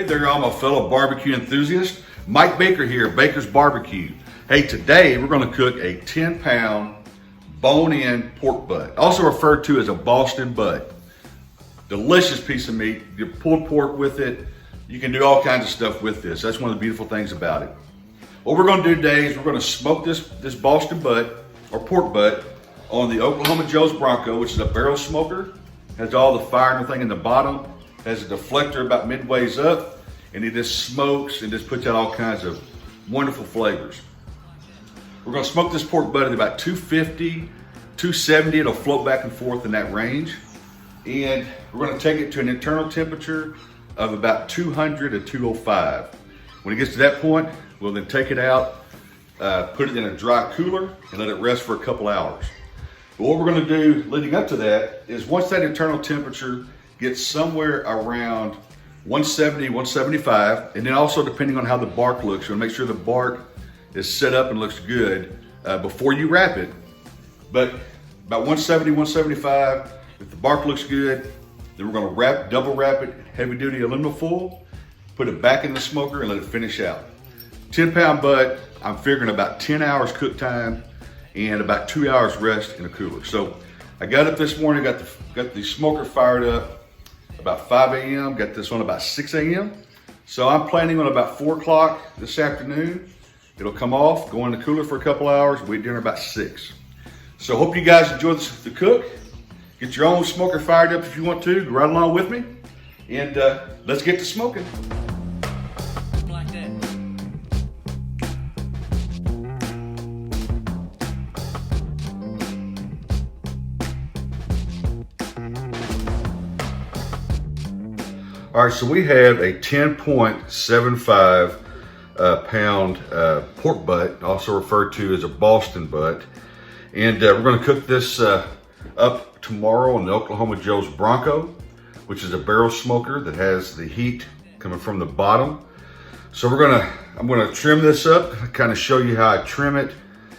Hey there, y'all, my fellow barbecue enthusiasts. Mike Baker here, Baker's Barbecue. Hey, today we're going to cook a 10-pound bone-in pork butt, also referred to as a Boston butt. Delicious piece of meat. You pulled pork with it. You can do all kinds of stuff with this. That's one of the beautiful things about it. What we're going to do today is we're going to smoke this Boston butt or pork butt on the Oklahoma Joe's Bronco, which is a barrel smoker. Has all the fire and everything in the bottom. Has a deflector about midways up, and it just smokes and just puts out all kinds of wonderful flavors. We're going to smoke this pork butt at about 250, 270. It'll float back and forth in that range. And we're going to take it to an internal temperature of about 200 to 205. When it gets to that point, we'll then take it out, put it in a dry cooler, and let it rest for a couple hours. But what we're going to do leading up to that is once that internal temperature gets somewhere around 170, 175, and then also depending on how the bark looks, you want to make sure the bark is set up and looks good before you wrap it. But about 170, 175, if the bark looks good, then we're going to double wrap it, heavy duty aluminum foil, put it back in the smoker and let it finish out. 10-pound butt, I'm figuring about 10 hours cook time and about 2 hours rest in a cooler. So I got up this morning, got the smoker fired up about 5 a.m., got this on about 6 a.m. So I'm planning on about 4 o'clock this afternoon. It'll come off, go in the cooler for a couple hours, we'll eat dinner about 6. So hope you guys enjoy the cook. Get your own smoker fired up if you want to, go right along with me. And let's get to smoking. Like that. All right, so we have a 10.75 pound pork butt, also referred to as a Boston butt. And we're gonna cook this up tomorrow on the Oklahoma Joe's Bronco, which is a barrel smoker that has the heat coming from the bottom. So I'm gonna trim this up, kind of show you how I trim it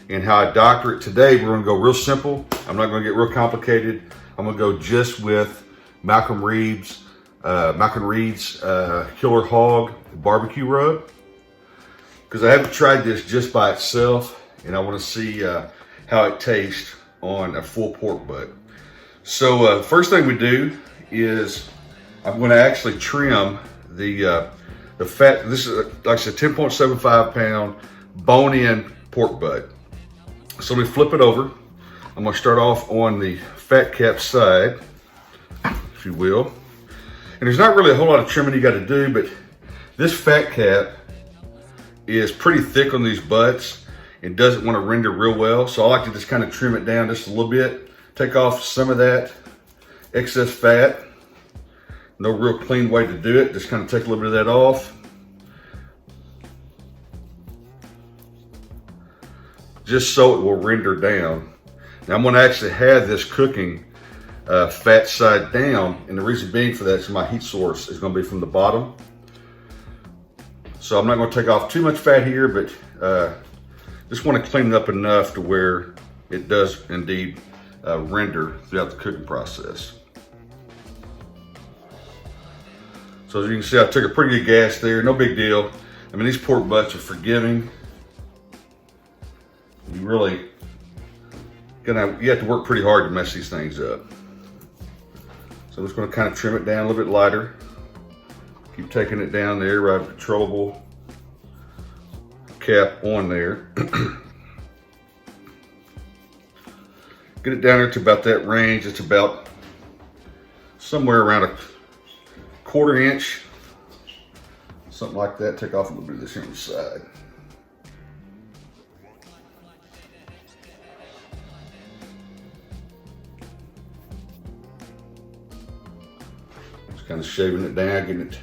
and how I doctor it. Today, we're gonna go real simple. I'm not gonna get real complicated. I'm gonna go just with Malcom Reed's Killer Hog barbecue rub, because I haven't tried this just by itself, and I want to see how it tastes on a full pork butt. So first thing we do is I'm going to actually trim the fat. This is, like I said, 10.75 pound bone-in pork butt. So we flip it over. I'm going to start off on the fat cap side, if you will. And there's not really a whole lot of trimming you got to do, but this fat cap is pretty thick on these butts. It doesn't want to render real well, so I like to just kind of trim it down just a little bit, take off some of that excess fat. No real clean way to do it, just kind of take a little bit of that off. Just so it will render down. Now I'm going to actually have this cooking fat side down, and the reason being for that is my heat source is going to be from the bottom. So I'm not going to take off too much fat here, but just want to clean it up enough to where it does indeed render throughout the cooking process. So as you can see, I took a pretty good gas there, no big deal. I mean, these pork butts are forgiving. You really you have to work pretty hard to mess these things up. So I'm just going to kind of trim it down a little bit lighter. Keep taking it down there, right, controllable cap on there. Get it down there to about that range. It's about somewhere around a 1/4 inch, something like that. Take off a little bit of this here on the side. Kind of shaving it down, getting it to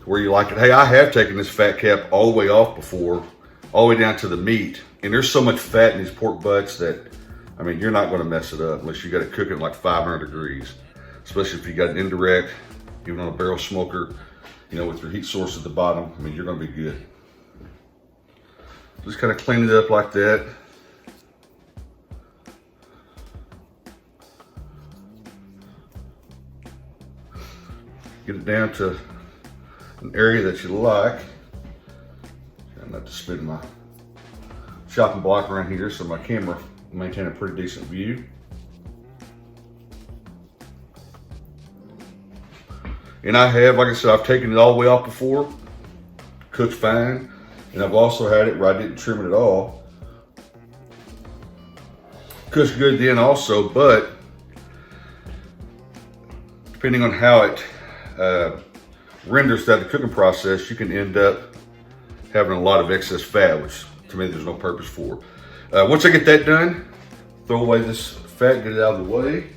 where you like it. Hey, I have taken this fat cap all the way off before, all the way down to the meat. And there's so much fat in these pork butts that, I mean, you're not going to mess it up unless you got to cook it like 500 degrees, especially if you got an indirect, even on a barrel smoker, you know, with your heat source at the bottom. I mean, you're going to be good. Just kind of clean it up like that. Get it down to an area that you like. Try not to spin my chopping block around here so my camera will maintain a pretty decent view. And I have, like I said, I've taken it all the way off before. Cooks fine. And I've also had it where I didn't trim it at all. Cooks good then also, but depending on how it renders throughout the cooking process, you can end up having a lot of excess fat, which to me there's no purpose for. Once I get that done, throw away this fat, get it out of the way.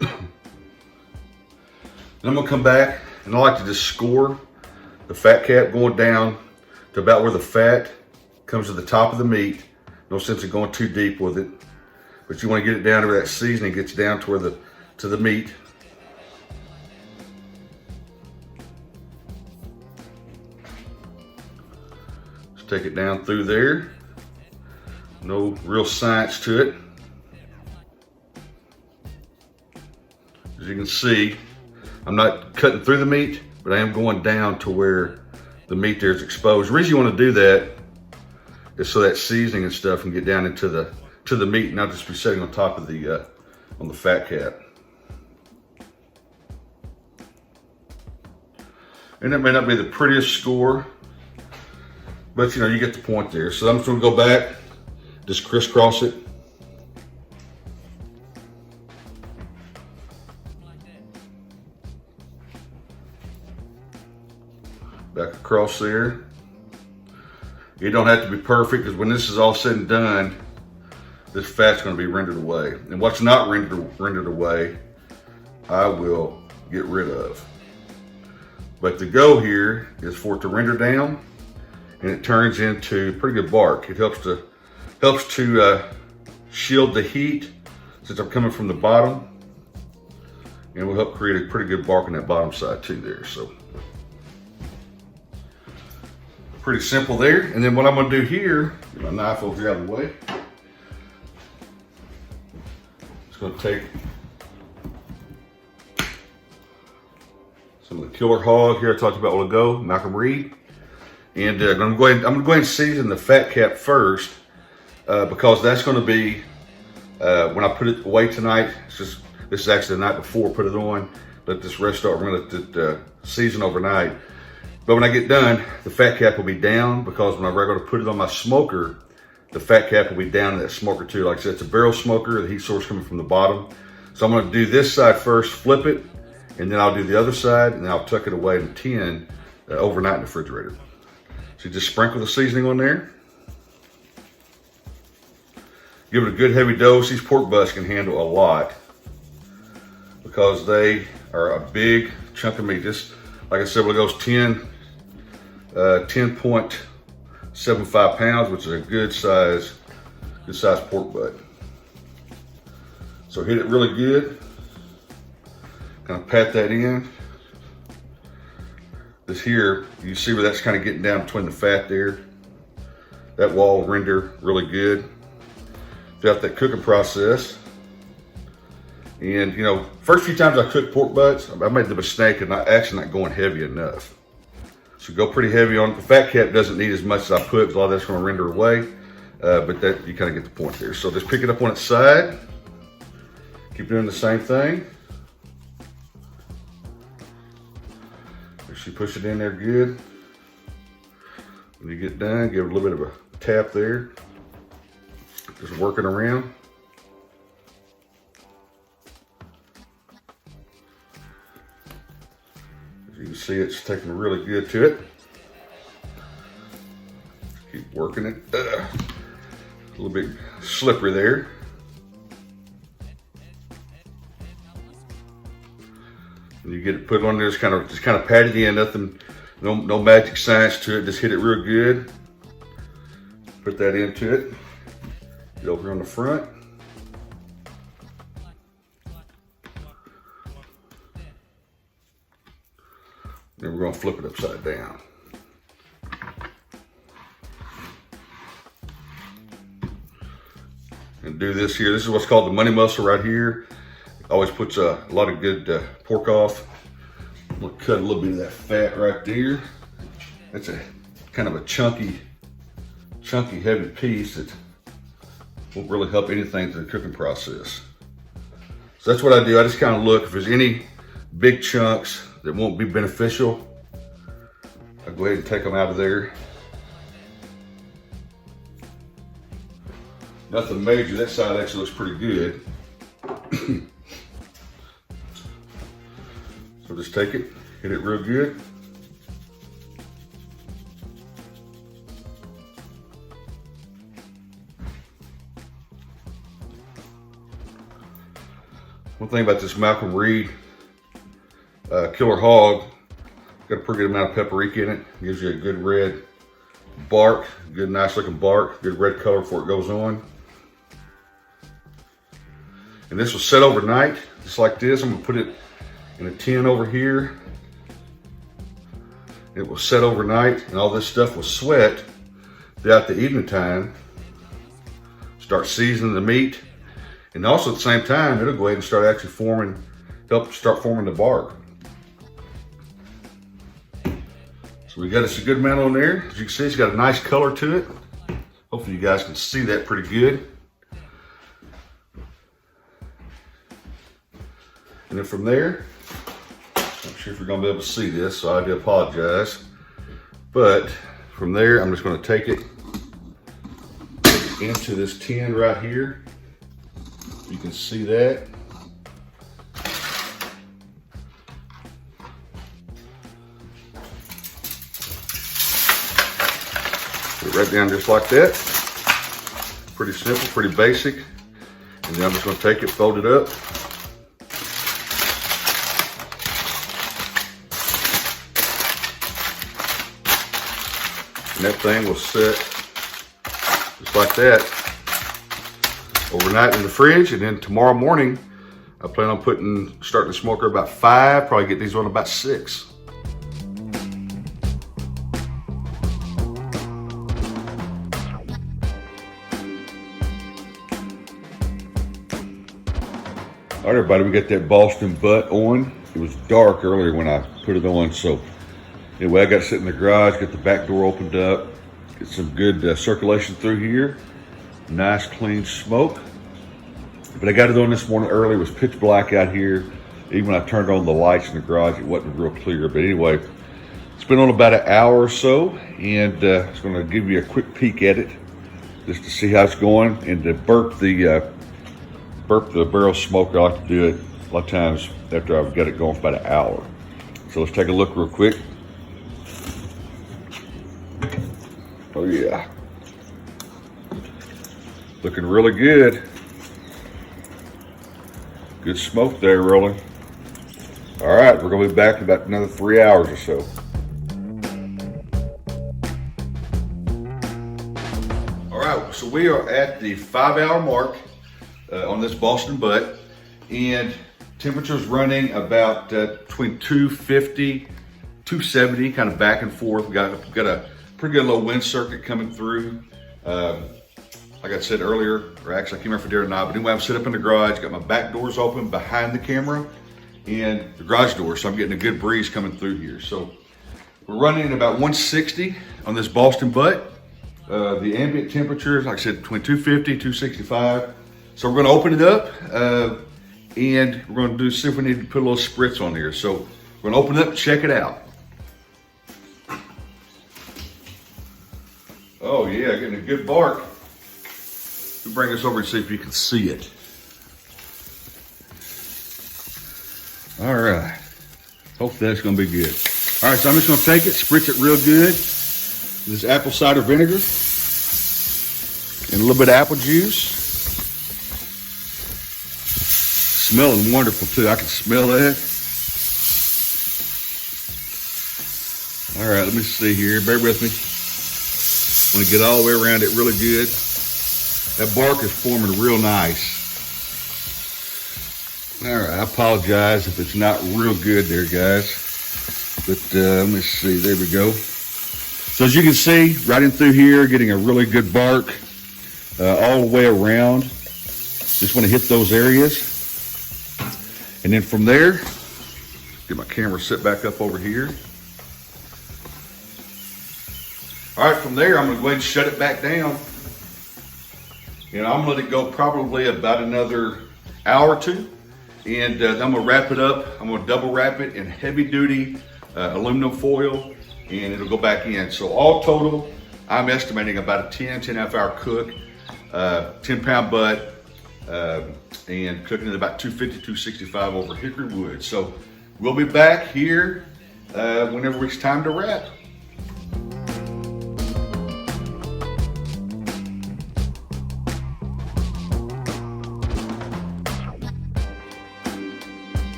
And I'm gonna come back and I like to just score the fat cap going down to about where the fat comes to the top of the meat. No sense in going too deep with it, but you want to get it down to where that seasoning gets down to where the meat. Just take it down through there. No real science to it. As you can see, I'm not cutting through the meat, but I am going down to where the meat there is exposed. The reason you want to do that is so that seasoning and stuff can get down into the meat, and not just be sitting on top of the on the fat cap. And that may not be the prettiest score, but you know, you get the point there. So I'm just going to go back, just crisscross it. Back across there. You don't have to be perfect, because when this is all said and done, this fat's going to be rendered away. And what's not rendered away, I will get rid of. But the goal here is for it to render down, and it turns into pretty good bark. It helps to shield the heat since I'm coming from the bottom, and will help create a pretty good bark on that bottom side too there. So pretty simple there. And then what I'm gonna do here, get my knife over here out of the way. Just gonna take some of the killer hog here I talked about a while ago, Malcom Reed. And I'm gonna go ahead and season the fat cap first, because that's gonna be, when I put it away tonight, this is actually the night before I put it on, let this rest out, we're gonna let it season overnight. But when I get done, the fat cap will be down, because when I'm going to put it on my smoker, the fat cap will be down in that smoker too. Like I said, it's a barrel smoker, the heat source coming from the bottom. So I'm going to do this side first, flip it, and then I'll do the other side, and then I'll tuck it away in a tin overnight in the refrigerator. So you just sprinkle the seasoning on there. Give it a good heavy dose. These pork butts can handle a lot, because they are a big chunk of meat. Just like I said, when it goes 10.75 pounds, which is a good size pork butt. So hit it really good. Kind of pat that in. This here, you see where that's kind of getting down between the fat there. That will render really good throughout that cooking process. And you know, first few times I cooked pork butts, I made the mistake of actually not going heavy enough. So go pretty heavy on it. The fat cap doesn't need as much as I put, because a lot of that's going to render away. But that, you kind of get the point there. So just pick it up on its side. Keep doing the same thing. Make sure you push it in there good. When you get done, give it a little bit of a tap there. Just working around. You can see it's taking really good to it. Keep working it. A little bit slippery there. And you get it put on there, just kind of pat it in. Nothing, no magic science to it. Just hit it real good. Put that into it. Get over here on the front. Then we're going to flip it upside down. And do this here. This is what's called the money muscle right here. Always puts a lot of good pork off. I'm gonna cut a little bit of that fat right there. That's a kind of a chunky, heavy piece that won't really help anything to the cooking process. So that's what I do. I just kind of look if there's any big chunks that won't be beneficial. I go ahead and take them out of there. Nothing major. That side actually looks pretty good. So just take it, hit it real good. One thing about this Malcom Killer Hog, got a pretty good amount of paprika in it. Gives you a good red bark, good nice looking bark, good red color before it goes on. And this will set overnight, just like this. I'm gonna put it in a tin over here. It will set overnight, and all this stuff will sweat throughout the evening time. Start seasoning the meat. And also at the same time, it'll go ahead and start actually help start forming the bark. So we got us a good amount on there. As you can see, it's got a nice color to it. Hopefully you guys can see that pretty good. And then from there, I'm not sure if you're gonna be able to see this, so I do apologize. But from there, I'm just gonna take it into this tin right here. You can see that. Put it right down just like that. Pretty simple, pretty basic. And then I'm just gonna take it, fold it up. And that thing will sit just like that overnight in the fridge. And then tomorrow morning, I plan on starting the smoker about 5, probably get these on about 6. All right, everybody, we got that Boston butt on. It was dark earlier when I put it on, so anyway, I got to sit in the garage, get the back door opened up, get some good circulation through here. Nice clean smoke. But I got it on this morning early. It was pitch black out here. Even when I turned on the lights in the garage, it wasn't real clear. But anyway, it's been on about an hour or so, and it's going to give you a quick peek at it just to see how it's going, and to burp the barrel smoker. I like to do it a lot of times after I've got it going for about an hour. So let's take a look real quick. Oh yeah. Looking really good. Good smoke there rolling. All right, we're gonna be back in about another 3 hours or so. All right, so we are at the 5-hour mark on this Boston butt, and temperature's running about between 250, 270, kind of back and forth. We got a pretty good little wind circuit coming through. Like I said earlier, or actually I came here for dinner tonight, but anyway, I'm set up in the garage, got my back doors open behind the camera and the garage door, so I'm getting a good breeze coming through here. So we're running at about 160 on this Boston butt. The ambient temperature is, like I said, between 250, 265. So we're gonna open it up and we're gonna see if we need to put a little spritz on here. So we're gonna open it up and check it out. Oh yeah, getting a good bark. We'll bring this over and see if you can see it. All right, hopefully that's gonna be good. All right, so I'm just gonna take it, spritz it real good. This apple cider vinegar and a little bit of apple juice. Smelling wonderful too, I can smell that. All right, let me see here, bear with me. I'm gonna get all the way around it really good. That bark is forming real nice. All right, I apologize if it's not real good there, guys. But let me see, there we go. So as you can see, right in through here, getting a really good bark all the way around. Just want to hit those areas. And then from there, get my camera set back up over here. All right, from there, I'm gonna go ahead and shut it back down. And I'm gonna let it go probably about another hour or two. And then I'm gonna wrap it up. I'm gonna double wrap it in heavy duty aluminum foil, and it'll go back in. So all total, I'm estimating about a 10.5 hour cook, 10-pound butt, and cooking at about 250, 265 over hickory wood. So we'll be back here whenever it's time to wrap.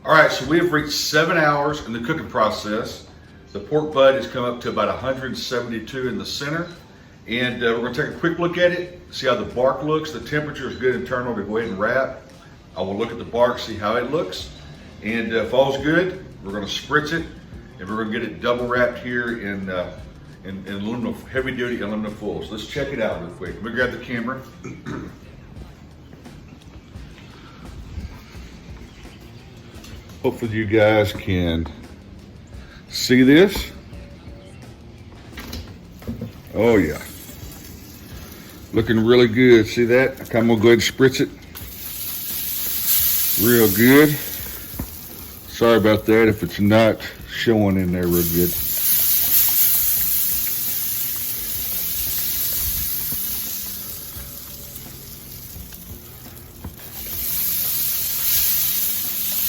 All right, so we have reached 7 hours in the cooking process. The pork butt has come up to about 172 in the center. And we're gonna take a quick look at it, see how the bark looks. The temperature is good internal to go ahead and wrap. I will look at the bark, see how it looks. And if all's good, we're gonna spritz it, and we're gonna get it double wrapped here in aluminum, heavy duty aluminum foil. So let's check it out real quick. Let me grab the camera. Hopefully you guys can see this. Oh yeah. Looking really good. See that? I'm gonna go ahead and spritz it. Real good. Sorry about that if it's not showing in there real good.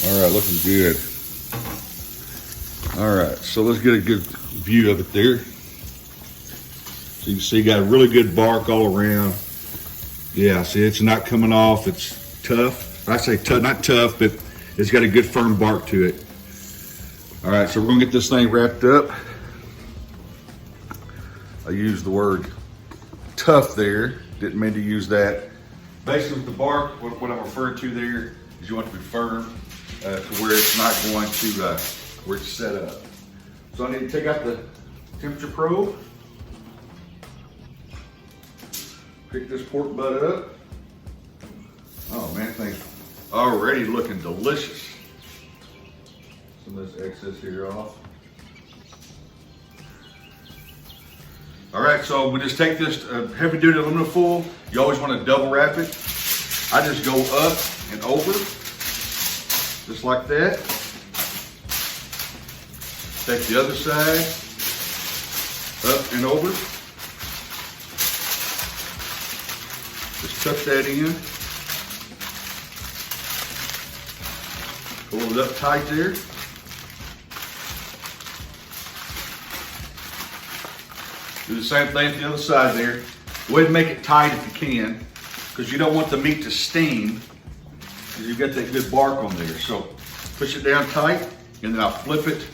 All right, looking good. All right, so let's get a good view of it there. So you can see, got a really good bark all around. Yeah, see, it's not coming off. It's tough. I say tough, not tough, but it's got a good firm bark to it. All right, so we're gonna get this thing wrapped up. I used the word tough there. Didn't mean to use that. Basically with the bark, what I'm referring to there is you want it to be firm to where it's not going to, where it's set up. So I need to take out the temperature probe. Pick this pork butt up. Oh man, thing's already looking delicious. Some of this excess here off. All right, so we just take this heavy duty aluminum foil. You always want to double wrap it. I just go up and over, just like that. Take the other side, up and over. Just tuck that in. Hold it up tight there. Do the same thing to the other side there. Go ahead and make it tight if you can, because you don't want the meat to steam, because you've got that good bark on there. So push it down tight, and then I'll flip it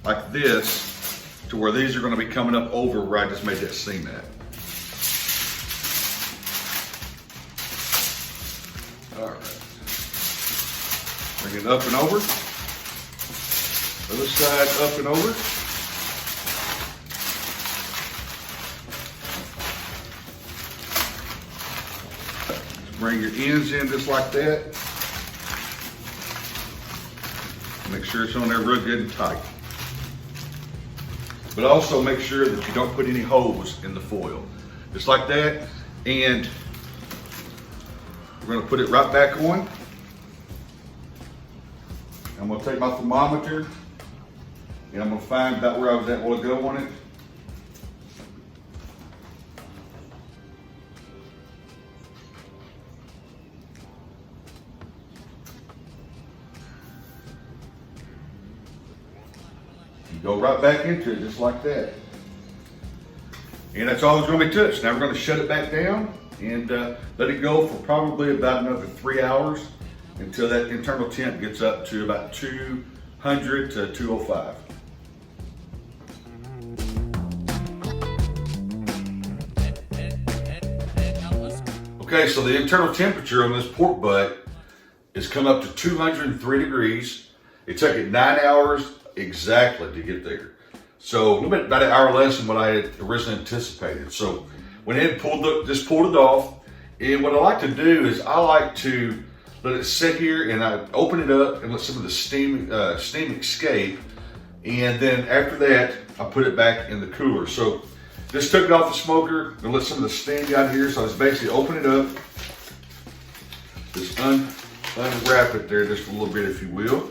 like this to where these are going to be coming up over where I just made that seam at. All right. Bring it up and over. Other side up and over. Bring your ends in just like that. Make sure it's on there real good and tight. But also make sure that you don't put any holes in the foil. Just like that. And we're gonna put it right back on. I'm gonna take my thermometer and I'm gonna find about where I was at a while ago on it. Go right back into it just like that. And that's all that's going to be touched. Now we're going to shut it back down and let it go for probably about another 3 hours until that internal temp gets up to about 200 to 205. Okay, so the internal temperature on this pork butt has come up to 203 degrees. It took it 9 hours exactly to get there. So a little bit, about an hour less than what I had originally anticipated. So went ahead and pulled it off. And what I like to do is I like to let it sit here, and I open it up and let some of the steam escape. And then after that, I put it back in the cooler. So just took it off the smoker and let some of the steam get out here. So I just basically open it up, just unwrap it there just a little bit, if you will.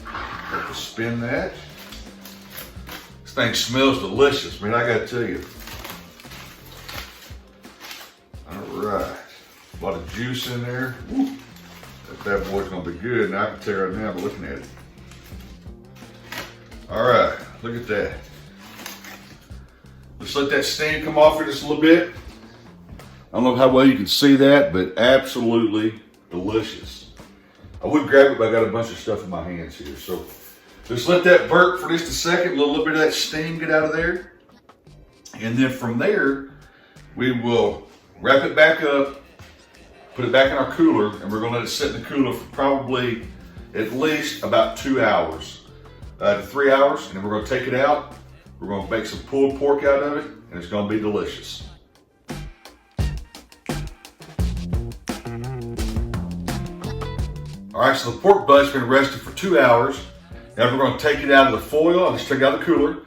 Have to spin that. This thing smells delicious, man, I gotta tell you. All right, a lot of juice in there. Woo. That boy's gonna be good, and I can tell right now by looking at it. All right, look at that. Just let that steam come off here just a little bit. I don't know how well you can see that, but absolutely delicious. I would grab it, but I got a bunch of stuff in my hands here. So just let that burp for just a second, let a little bit of that steam get out of there. And then from there, we will wrap it back up, put it back in our cooler, and we're gonna let it sit in the cooler for probably at least about 2 hours to 3 hours. And then we're gonna take it out. We're gonna make some pulled pork out of it, and it's gonna be delicious. All right, so the pork butt's been rested for 2 hours. Now we're gonna take it out of the foil. I just took it out of the cooler.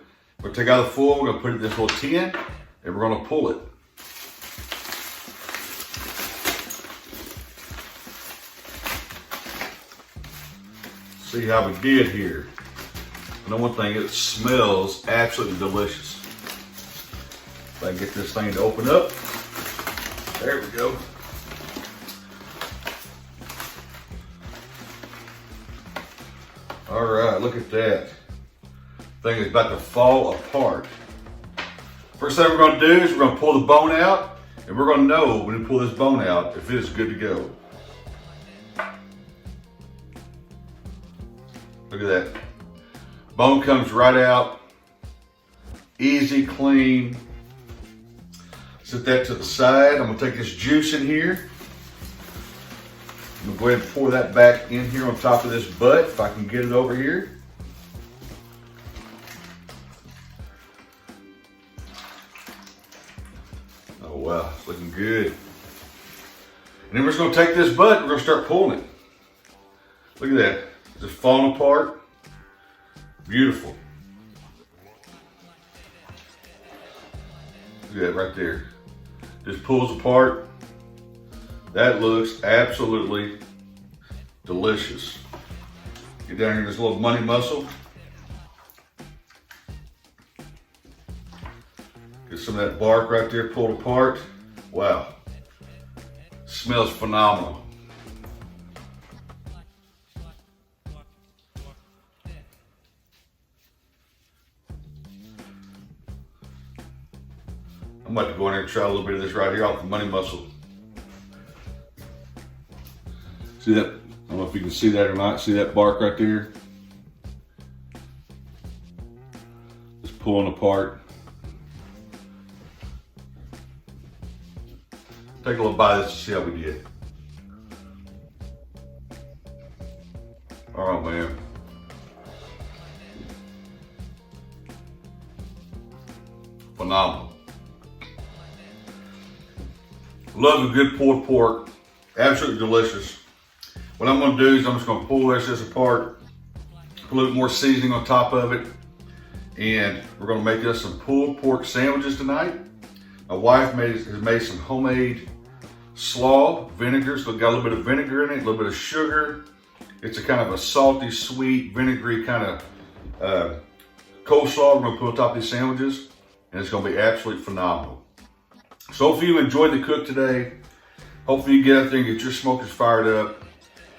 We're gonna take it out of the foil, we're gonna put it in this little tin, and we're gonna pull it. See how we did here. You know one thing, it smells absolutely delicious. If I can get this thing to open up. There we go. All right, look at that. Thing is about to fall apart. First thing we're gonna do is we're gonna pull the bone out, and we're gonna know when we pull this bone out if it is good to go. Look at that. Bone comes right out. Easy, clean. Set that to the side. I'm gonna take this juice in here. I'm gonna go ahead and pour that back in here on top of this butt, if I can get it over here. Oh wow, it's looking good. And then we're just gonna take this butt, we're gonna start pulling it. Look at that, just falling apart. Beautiful. Look at that right there. Just pulls apart. That looks absolutely delicious. Get down here, this little money muscle. Get some of that bark right there pulled apart. Wow. Smells phenomenal. I'm about to go in there and try a little bit of this right here off the money muscle. See that? I don't know if you can see that or not. See that bark right there? Just pulling apart. Take a little bite of this to see how we did. All right, man. Phenomenal. Love a good pulled pork. Absolutely delicious. What I'm gonna do is I'm just gonna pull this apart, put a little more seasoning on top of it, and we're gonna make us some pulled pork sandwiches tonight. My wife has made some homemade slaw vinegar, so it's got a little bit of vinegar in it, a little bit of sugar. It's a kind of a salty, sweet, vinegary kind of coleslaw we're gonna put on top of these sandwiches, and it's gonna be absolutely phenomenal. So hopefully you enjoyed the cook today. Hopefully you get out there and get your smokers fired up.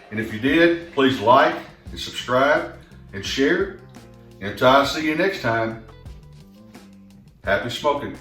And if you did, please like and subscribe and share. And until I see you next time, happy smoking.